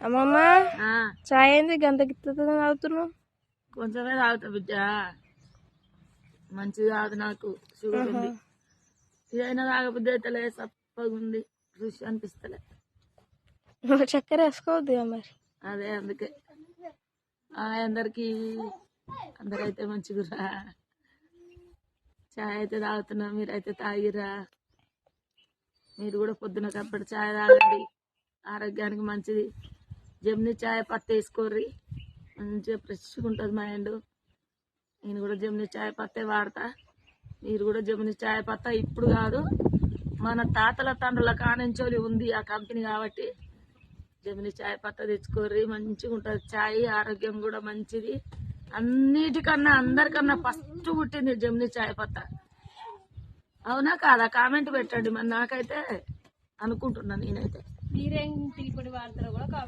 అమ్మమ్మ చాయ్ ఏంది గంట గిత్త తాగుతున్నావు? కొంచెమే తాగుతా బిడ్డ, మంచిది కాదు, నాకు షుగర్ ఉంది. ఇదైనా తాగబుద్ధి అయితేలే, సప్పగా ఉంది, రుచి అనిపిస్తలే. చక్కెర వేసుకోవద్దు మరి. అదే అందుకే అందరైతే మంచిగురా. చాయ్ అయితే తాగుతున్నా, మీరైతే తాగిరా. మీరు కూడా పొద్దున కప్పటి చాయ్ తాగండి, ఆరోగ్యానికి మంచిది. జమ్ని చాయ్ పత్తి వేసుకోర్రి, మంచిగా ఫ్రెష్గా ఉంటుంది మైండ్. నేను కూడా జమ్ని చాయ్ పత్తే వాడతా. మీరు కూడా జమ్ని చాయ్ పత్తా ఇప్పుడు కాదు, మన తాతల తండ్రుల కానించోలి ఉంది ఆ కంపెనీ, కాబట్టి జమ్ని చాయ్ పత్తా తెచ్చుకోర్రి. మంచిగా ఉంటుంది చాయ్, ఆరోగ్యం కూడా మంచిది. అన్నిటికన్నా అందరికన్నా ఫస్ట్ పుట్టింది జమ్ని చాయ్ పత్తా. అవునా కాదా? కామెంట్ పెట్టండి. మరి నాకైతే అనుకుంటున్నాను, నేనైతే. మీరేం టీ పొడి వాడతారో కూడా